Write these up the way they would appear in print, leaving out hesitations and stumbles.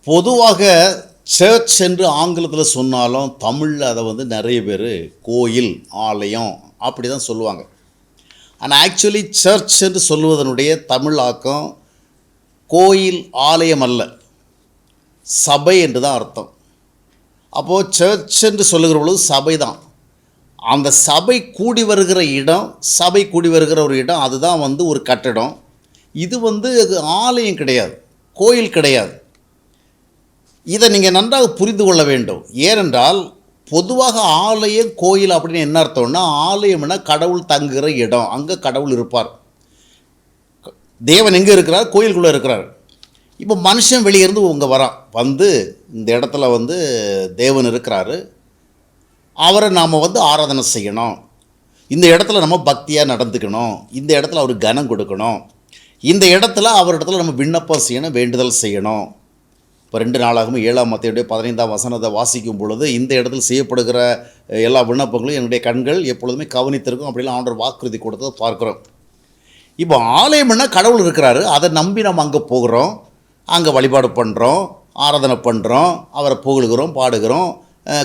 பொதுவாக சர்ச் என்று ஆங்கிலத்தில் சொன்னாலும் தமிழில் அதை வந்து நிறைய பேர் கோயில், ஆலயம் அப்படி தான் சொல்லுவாங்க. ஆனால் ஆக்சுவலி சர்ச் என்று சொல்லுவதனுடைய தமிழ் ஆக்கம் கோயில், ஆலயம் அல்ல, சபை என்று தான் அர்த்தம். அப்போது சர்ச் என்று சொல்லுகிற பொழுது சபை தான். அந்த சபை கூடி வருகிற இடம், சபை கூடி வருகிற ஒரு இடம், அதுதான் வந்து ஒரு கட்டடம். இது வந்து ஆலயம் கிடையாது, கோயில் கிடையாது. இதை நீங்கள் நன்றாக புரிந்து கொள்ள வேண்டும். ஏனென்றால் பொதுவாக ஆலயம், கோயில் அப்படின்னு என்ன அர்த்தம்னா, ஆலயம்னா கடவுள் தங்குகிற இடம், அங்கே கடவுள் இருப்பார். தேவன் எங்கே இருக்கிறார்? கோயிலுக்குள்ளே இருக்கிறார். இப்போ மனுஷன் வெளியிருந்து உங்க வரான், வந்து இந்த இடத்துல வந்து தேவன் இருக்கிறாரு, அவரை நாம் வந்து ஆராதனை செய்யணும், இந்த இடத்துல நம்ம பக்தியாக நடந்துக்கணும், இந்த இடத்துல அவருக்கு கனம் கொடுக்கணும், இந்த இடத்துல அவரிடத்துல நம்ம விண்ணப்பம் செய்யணும், வேண்டுதல் செய்யணும். இப்போ 2 நாளாகவும் 7ஆம் மத்தேயுடைய 15ஆம் வசனத்தை வாசிக்கும் பொழுது இந்த இடத்துல செய்யப்படுகிற எல்லா விண்ணப்பங்களும் என்னுடைய கண்கள் எப்பொழுதுமே கவனித்திருக்கும் அப்படிலாம் ஆண்டவர் வாக்குறுதி கொடுத்ததை பார்க்குறோம். இப்போ ஆலயம்னா கடவுள் இருக்கிறாரு, அதை நம்பி நம்ம அங்கே போகிறோம், அங்கே வழிபாடு பண்ணுறோம், ஆராதனை பண்ணுறோம், அவரை புகழுகிறோம், பாடுகிறோம்,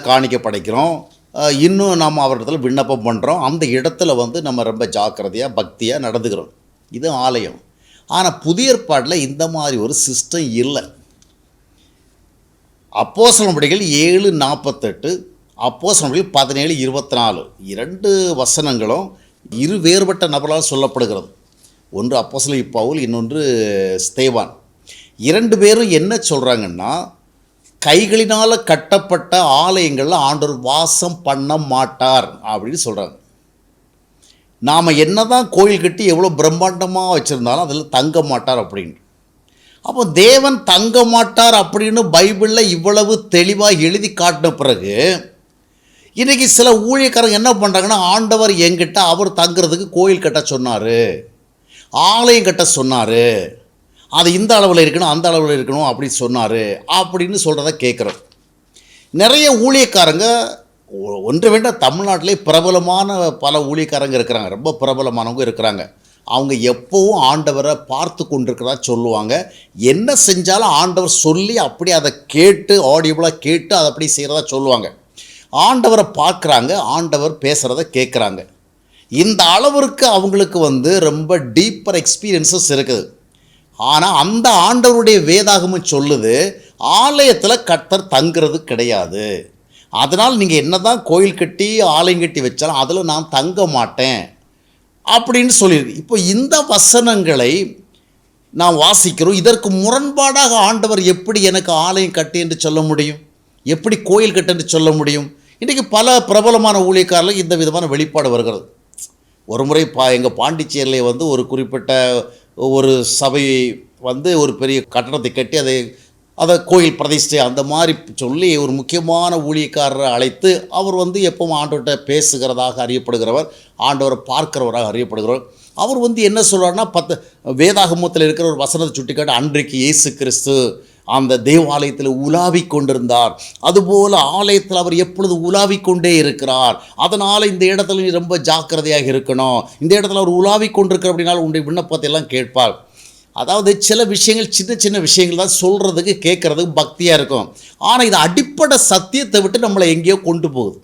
காணிக்கை படைக்கிறோம், இன்னும் நாம் அவரிடத்துல விண்ணப்பம் பண்ணுறோம். அந்த இடத்துல வந்து நம்ம ரொம்ப ஜாக்கிரதையாக பக்தியாக நடந்துக்கிறோம். இது ஆலயம். ஆனால் புதிய ஏற்பாட்டில் இந்த மாதிரி ஒரு சிஸ்டம் இல்லை. அப்போஸ்தலர் நடவடிக்கைகள் 7:48, அப்போஸ்தலர் நடவடிக்கைகள் 17:24 2 வசனங்களும் இரு வேறுபட்ட நபர்களால் சொல்லப்படுகிறது. ஒன்று அப்போஸ்தலர் பவுல், இன்னொன்று ஸ்தேவான். 2 பேரும் என்ன சொல்கிறாங்கன்னா, கைகளினால் கட்டப்பட்ட ஆலயங்களில் ஆண்டவர் வாசம் பண்ண மாட்டார் அப்படின்னு சொல்கிறாங்க. நாம் என்ன தான் கோயில் கட்டி எவ்வளோ பிரம்மாண்டமாக வச்சுருந்தாலும் அதில் தங்க மாட்டார் அப்படின்னு. அப்போ தேவன் தங்க மாட்டார் அப்படின்னு பைபிளில் இவ்வளவு தெளிவாக எழுதி காட்டின பிறகு இன்றைக்கி சில ஊழியக்காரங்க என்ன பண்ணுறாங்கன்னா, ஆண்டவர் என்கிட்ட அவர் தங்குறதுக்கு கோயில் கட்ட சொன்னார், ஆலயம் கட்ட சொன்னார், அது இந்த அளவில் இருக்கணும், அந்த அளவில் இருக்கணும் அப்படி சொன்னார் அப்படின்னு சொல்கிறத கேட்குறோம். நிறைய ஊழியக்காரங்க, ஒன்று வேண்டாம், தமிழ்நாட்டிலே பிரபலமான பல ஊழியக்காரங்க இருக்கிறாங்க, ரொம்ப பிரபலமானவங்க இருக்கிறாங்க. அவங்க எப்போவும் ஆண்டவரை பார்த்து கொண்டிருக்கிறதா சொல்லுவாங்க. என்ன செஞ்சாலும் ஆண்டவர் சொல்லி அப்படி அதை கேட்டு, ஆடியபிளாக கேட்டு அதை அப்படி செய்கிறதா சொல்லுவாங்க. ஆண்டவரை பார்க்குறாங்க, ஆண்டவர் பேசுகிறத கேட்குறாங்க. இந்த அளவிற்கு அவங்களுக்கு வந்து ரொம்ப டீப்பர் எக்ஸ்பீரியன்ஸஸ் இருக்குது. ஆனால் அந்த ஆண்டவருடைய வேதாகமும் சொல்லுது, ஆலயத்தில் கர்த்தர் தங்குறது கிடையாது. அதனால் நீங்கள் என்ன தான் கோயில் கட்டி ஆலயம் கட்டி வச்சாலும் அதில் நான் தங்க மாட்டேன் அப்படின்னு சொல்லியிருக்கு. இப்போ இந்த வசனங்களை நாம் வாசிக்கிறோம். இதற்கு முரண்பாடாக ஆண்டவர் எப்படி எனக்கு ஆலயம் கட்டு என்று சொல்ல முடியும், எப்படி கோயில் கட்டு என்று சொல்ல முடியும்? இன்றைக்கி பல பிரபலமான ஊழியக்காரர்களுக்கு இந்த விதமான வெளிப்பாடு வருகிறது. ஒரு முறை எங்கள் பாண்டிச்சேரியில் வந்து ஒரு குறிப்பிட்ட ஒரு சபை வந்து ஒரு பெரிய கட்டடத்தை கட்டி அதை கோயில் பிரதிஷ்டை அந்த மாதிரி சொல்லி ஒரு முக்கியமான ஊழியக்காரரை அழைத்து, அவர் வந்து எப்பவும் ஆண்டவர்கிட்ட பேசுகிறதாக அறியப்படுகிறவர், ஆண்டவரை பார்க்கிறவராக அறியப்படுகிறவர். அவர் வந்து என்ன சொல்கிறார்னா, வேதாகமத்தில் இருக்கிற ஒரு வசனத்தை சுட்டிக்காட்டி, அன்றைக்கு இயேசு கிறிஸ்து அந்த தேவாலயத்தில் உலாவி கொண்டிருந்தார், அதுபோல் ஆலயத்தில் அவர் எப்பொழுது உலாவி கொண்டே இருக்கிறார், அதனால் இந்த இடத்துல நீ ரொம்ப ஜாக்கிரதையாக இருக்கணும், இந்த இடத்துல அவர் உலாவி கொண்டிருக்கிற அப்படின்னாலும் உன்னுடைய விண்ணப்பத்தை எல்லாம் கேட்பார். அதாவது சில விஷயங்கள், சின்ன சின்ன விஷயங்கள் தான் சொல்கிறதுக்கு கேட்குறதுக்கு பக்தியாக இருக்கும். ஆனால் இது அடிப்படை சத்தியத்தை விட்டு நம்மளை எங்கேயோ கொண்டு போகுது.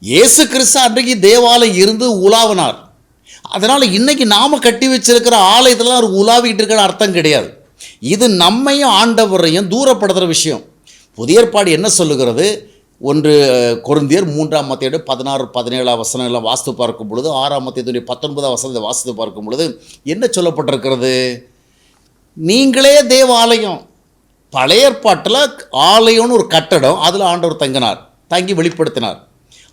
இயேசு கிறிஸ்து அன்றைக்கு தேவாலயம் இருந்து உலாவினார், அதனால் இன்றைக்கி நாம் கட்டி வச்சிருக்கிற ஆலயத்தில் அவர் உலாவிக்கிட்டு இருக்கிற அர்த்தம் கிடையாது. இது நம்மையும் ஆண்டவரையும் தூரப்படுத்துகிற விஷயம். புதிய ஏற்பாடு என்ன சொல்லுகிறது? 1 கொரிந்தியர் 3ஆம் மத்தேயுடைய 16-17 வசனங்களை வாசித்து பார்க்கும் பொழுது, 6ஆம் மத்தேயுடைய 19ஆம் வசனத்தை வாசித்து பார்க்கும் பொழுது என்ன சொல்லப்பட்டிருக்கிறது? நீங்களே தேவாலயம். பழைய ஏற்பாட்டில் ஆலயம்னு ஒரு கட்டடம், அதில் ஆண்டவர் தங்கி வெளிப்படுத்தினார்.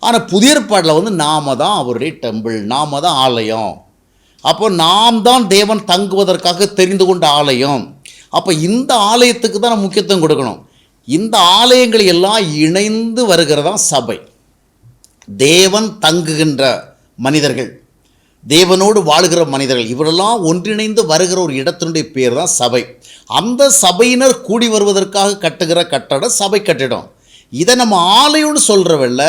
ஆனால் புதிய ஏற்பாட்டில் வந்து நாம தான் அவருடைய டெம்பிள், நாம தான் ஆலயம். அப்போ நாம் தான் தேவன் தங்குவதற்காக தெரிந்து கொண்ட ஆலயம். அப்போ இந்த ஆலயத்துக்கு தான் முக்கியத்துவம் கொடுக்கணும். இந்த ஆலயங்கள் எல்லாம் இணைந்து வருகிறதான் சபை. தேவன் தங்குகின்ற மனிதர்கள், தேவனோடு வாழுகிற மனிதர்கள், இவரெல்லாம் ஒன்றிணைந்து வருகிற ஒரு இடத்தினுடைய பேர் தான் சபை. அந்த சபையினர் கூடி வருவதற்காக கட்டுகிற கட்டடம் சபை கட்டிடம். இதை நம்ம ஆலயம்னு சொல்கிறவல்ல,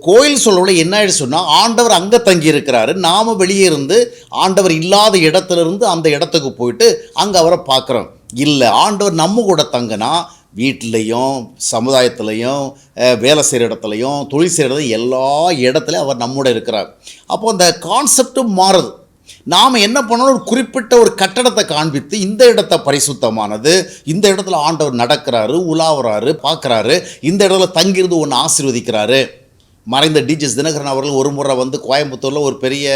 கோயில் சொல்கிறவங்கள என்ன ஆகிடுச்சு சொன்னால், ஆண்டவர் அங்கே தங்கி இருக்கிறாரு, நாம் வெளியே இருந்து ஆண்டவர் இல்லாத இடத்துலேருந்து அந்த இடத்துக்கு போயிட்டு அங்கே அவரை பார்க்குறோம். இல்லை, ஆண்டவர் நம்ம கூட தங்கினா வீட்டிலையும் சமுதாயத்திலையும் வேலை செய்கிற இடத்துலையும் தொழில் செய்கிற இடத்துல எல்லா இடத்துலையும் அவர் நம்மோட இருக்கிறார். அப்போ அந்த கான்செப்டும் மாறுது. நாம் என்ன பண்ணணும், ஒரு குறிப்பிட்ட ஒரு கட்டடத்தை காண்பித்து இந்த இடத்த பரிசுத்தமானது, இந்த இடத்துல ஆண்டவர் நடக்கிறாரு, உலாவுறாரு, பார்க்குறாரு, இந்த இடத்துல தங்கியிருந்து ஒன்று ஆசீர்வதிக்கிறாரு. மறைந்த டிஜிஎஸ் தினகரன் அவர்கள் ஒரு முறை வந்து கோயம்புத்தூரில் ஒரு பெரிய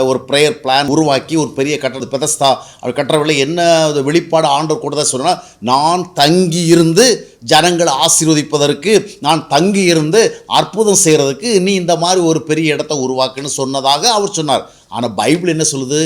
ஒரு ப்ரேயர் பிளான் உருவாக்கி ஒரு பெரிய கட்டட பெதஸ்தா அவர் கட்டுறவில்லை என்ன வெளிப்பாடு ஆண்டவர் கூட தான் சொன்னால், நான் தங்கி இருந்து ஜனங்களை ஆசீர்வதிப்பதற்கு, நான் தங்கி இருந்து அற்புதம் செய்கிறதுக்கு நீ இந்த மாதிரி ஒரு பெரிய இடத்த உருவாக்குன்னு சொன்னதாக அவர் சொன்னார். ஆனால் பைபிள் என்ன சொல்லுது,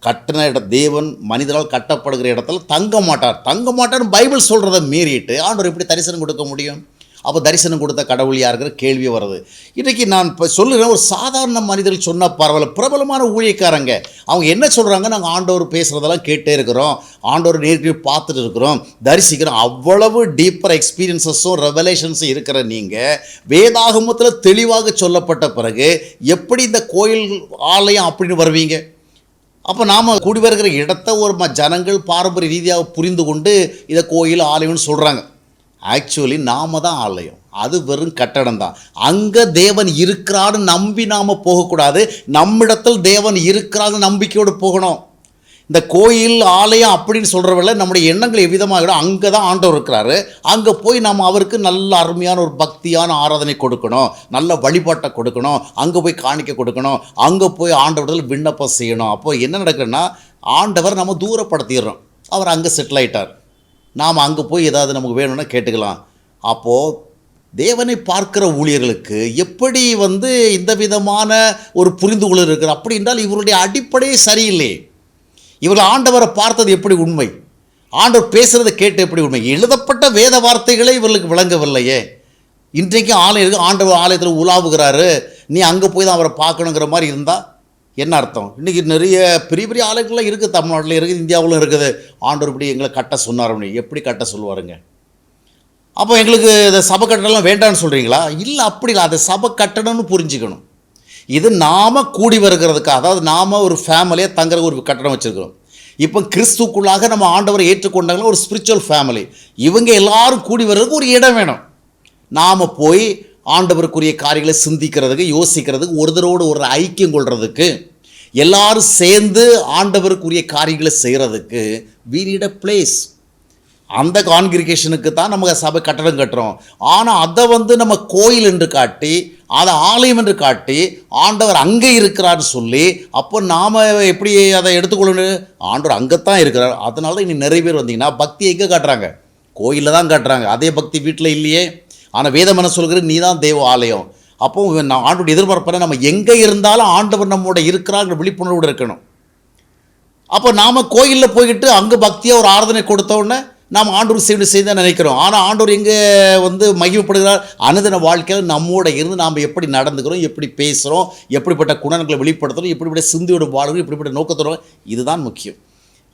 கட்டின தேவன் மனிதனால் கட்டப்படுகிற இடத்துல தங்க மாட்டார்னு பைபிள் சொல்கிறத மீறிட்டு ஆண்டவர் எப்படி தரிசனம் கொடுக்க முடியும்? அப்போ தரிசனம் கொடுத்த கடவுள் யாருங்கிற கேள்வி வருது. இன்றைக்கி நான் இப்போ சொல்லுகிறேன், ஒரு சாதாரண மனிதர்கள் சொன்ன பரவாயில்ல, பிரபலமான ஊழியக்காரங்க அவங்க என்ன சொல்கிறாங்க, நாங்கள் ஆண்டவர் பேசுகிறதெல்லாம் கேட்டே இருக்கிறோம், ஆண்டவர் நேருக்கு பார்த்துட்டு இருக்கிறோம், தரிசிக்கிறோம். அவ்வளவு டீப்பர் எக்ஸ்பீரியன்ஸஸும் ரெவலேஷன்ஸும் இருக்கிற நீங்கள் வேதாகமத்தில் தெளிவாக சொல்லப்பட்ட பிறகு எப்படி இந்த கோயில் ஆலயம் அப்படின்னு வருவீங்க? அப்போ நாம் கூடி வருகிற இடத்த ஒரு ஜனங்கள் பாரம்பரிய ரீதியாக புரிந்து கொண்டு இதை கோயில் ஆலயம்னு சொல்கிறாங்க. ஆக்சுவலி நாம தான் ஆலயம், அது வெறும் கட்டடம் தான். அங்கே தேவன் இருக்கிறான்னு நம்பி நாம் போகக்கூடாது, நம்மிடத்தில் தேவன் இருக்கிறான்னு நம்பிக்கையோடு போகணும். இந்த கோயில் ஆலயம் அப்படின்னு சொல்கிறவங்கள நம்முடைய எண்ணங்கள் எவ்விதமாக, அங்கே தான் ஆண்டவர் இருக்கிறாரு, அங்கே போய் நம்ம அவருக்கு நல்ல அருமையான ஒரு பக்தியான ஆராதனை கொடுக்கணும், நல்ல வழிபாட்டை கொடுக்கணும், அங்கே போய் காணிக்க கொடுக்கணும், அங்கே போய் ஆண்டவரிடத்தில் விண்ணப்பம் செய்யணும். அப்போ என்ன நடக்குதுன்னா, ஆண்டவர் நம்ம தூரப்படுத்திடுறோம், அவர் அங்கே செட்டில் ஆகிட்டார், நாம் அங்கே போய் ஏதாவது நமக்கு வேணும்னா கேட்டுக்கலாம். அப்போது தேவனை பார்க்குற ஊழியர்களுக்கு எப்படி வந்து இந்த விதமான ஒரு புரிந்துகொள் இருக்கிற, அப்படி என்றால் இவருடைய அடிப்படையே சரியில்லை. இவர்கள் ஆண்டவரை பார்த்தது எப்படி உண்மை, ஆண்டவர் பேசுகிறத கேட்டு எப்படி உண்மை, எழுதப்பட்ட வேத வார்த்தைகளே இவர்களுக்கு விளங்கவில்லையே. இன்றைக்கு ஆலயம் ஆண்டவர் ஆலயத்தில் உலாவுகிறாரு, நீ அங்கே போய் தான் அவரை பார்க்கணுங்கிற மாதிரி இருந்தால் என்ன அர்த்தம்? இன்றைக்கி நிறைய பெரிய பெரிய ஆலயங்கள்லாம் இருக்குது, தமிழ்நாட்டில் இருக்குது, இந்தியாவிலும் இருக்குது. ஆண்டவர் இப்படி எங்களை கட்ட சொன்னார் அப்படின்னு எப்படி கட்ட சொல்லுவாருங்க? அப்போ எங்களுக்கு இந்த சபை கட்டணம்லாம் வேண்டான்னு சொல்கிறீங்களா? இல்லை, அப்படி இல்லை, அதை சபை கட்டணம்னு புரிஞ்சுக்கணும். இது நாம் கூடி வருகிறதுக்கு, அதாவது நாம் ஒரு ஃபேமிலியாக தங்குற ஒரு கட்டணம் வச்சுருக்கிறோம். இப்போ கிறிஸ்துக்குள்ளாக நம்ம ஆண்டவரை ஏற்றுக்கொண்டாங்கன்னா ஒரு ஸ்பிரிச்சுவல் ஃபேமிலி, இவங்க எல்லாரும் கூடி வர்றதுக்கு ஒரு இடம் வேணும். நாம் போய் ஆண்டவருக்குரிய காரியங்களை சிந்திக்கிறதுக்கு, யோசிக்கிறதுக்கு, ஒருத்தரோடு ஒரு ஐக்கியம் கொள்றதுக்கு, எல்லாரும் சேர்ந்து ஆண்டவருக்குரிய காரியங்களை செய்கிறதுக்கு we need a place. அந்த கான்கிரிகேஷனுக்கு தான் நம்ம சபை கட்டடம் கட்டுறோம். ஆனால் அதை வந்து நம்ம கோயில் என்று காட்டி, அதை ஆலயம் என்று காட்டி, ஆண்டவர் அங்கே இருக்கிறார்னு சொல்லி, அப்போ நாம் எப்படி அதை எடுத்துக்கொள்ளணும்? ஆண்டவர் அங்கே தான் இருக்கிறார். அதனால தான் இனி நிறைய பேர் வந்தீங்கன்னா பக்தி எங்கே காட்டுறாங்க? கோயிலில் தான் காட்டுறாங்க. அதே பக்தி வீட்டில் இல்லையே. ஆனால் வேதம் என்ன சொல்கிறது, நீ தான் தேவ ஆலயம். அப்போ நான் ஆண்டோட எதிர்பார்ப்பேன், நம்ம எங்கே இருந்தாலும் ஆண்டவர் நம்மோட இருக்கிறாங்கிற விழிப்புணர்வோடு இருக்கணும். அப்போ நாம் கோயிலில் போய்கிட்டு அங்கே பக்தியாக ஒரு ஆராதனை கொடுத்தோடனே நாம் ஆண்டவர் செய்து நினைக்கிறோம். ஆனால் ஆண்டவர் எங்கே வந்து மகிமைப்படுகிறார்? அனுதின வாழ்க்கையில் நம்மோட இருந்து நாம் எப்படி நடந்துக்கிறோம், எப்படி பேசுகிறோம், எப்படிப்பட்ட குணங்களை வெளிப்படுத்துகிறோம், எப்படிப்பட்ட சிந்தியோட வாழ்கிறோம், எப்படிப்பட்ட நோக்கத்தோடு, இதுதான் முக்கியம்.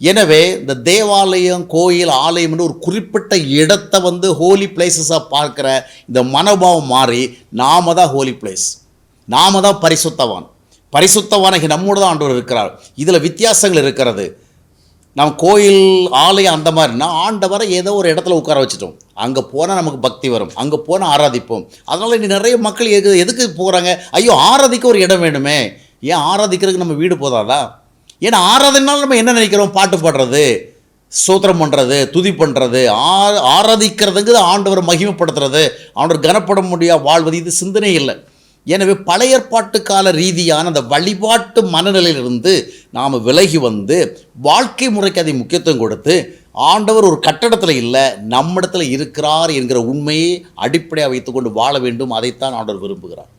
எனவே இந்த தேவாலயம், கோயில், ஆலயம்னு ஒரு குறிப்பிட்ட இடத்தை வந்து ஹோலி பிளேசஸாக பார்க்குற இந்த மனோபாவம் மாறி நாம தான் ஹோலி பிளேஸ், நாம தான் பரிசுத்தவான நம்மோட தான் ஆண்டவர் இருக்கிறார். இதில் வித்தியாசங்கள் இருக்கிறது. நம்ம கோயில், ஆலயம் அந்த மாதிரினா ஆண்டவரை ஏதோ ஒரு இடத்துல உட்கார வச்சுட்டோம், அங்கே போனால் நமக்கு பக்தி வரும், அங்கே போனால் ஆராதிப்போம். அதனால் இனி நிறைய மக்கள் எதுக்கு போகிறாங்க? ஐயோ, ஆராதிக்க ஒரு இடம் வேணுமே. ஏன் ஆராதிக்கிறதுக்கு நம்ம வீடு போதாதா? ஏன்னா ஆராதனைனால நம்ம என்ன நினைக்கிறோம்? பாட்டு பாடுறது, ஸ்தோத்திரம் பண்ணுறது, துதி பண்ணுறது, ஆராதிக்கிறதுக்கு ஆண்டவரை மகிமைப்படுத்துறது, ஆண்டவர் கனப்பட முடியாது வாழ்வது, இது சிந்தனை இல்லை. எனவே பழைய ஏற்பாட்டு கால ரீதியான அந்த வழிபாட்டு மனநிலையிலிருந்து நாம் விலகி வந்து வாழ்க்கை முறைக்கு அதை முக்கியத்துவம் கொடுத்து, ஆண்டவர் ஒரு கட்டடத்தில் இல்லை, நம்மிடத்தில் இருக்கிறார் என்கிற உண்மையை அடிப்படையாக வைத்துக்கொண்டு வாழ வேண்டும். அதைத்தான் ஆண்டவர் விரும்புகிறார்.